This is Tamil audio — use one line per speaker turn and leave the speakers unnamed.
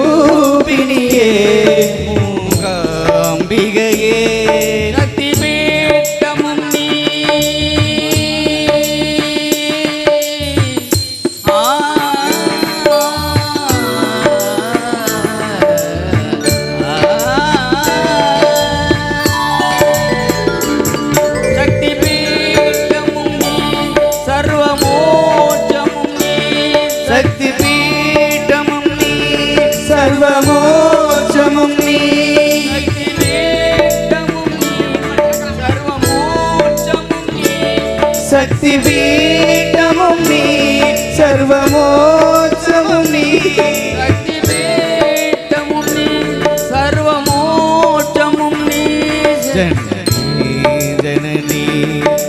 லிங்கரூபிணியே மூகாம்பிகையே
சக்தி பீட்டமும் நீ சக்தி பீட்டமும் நீ சர்வமோட்சமும் நீ
சக்தி பீட்டமும் நீ சர்வமோட்சமும் நீ சக்தி பீட்டமும் நீ சர்வமோட்சமும் நீ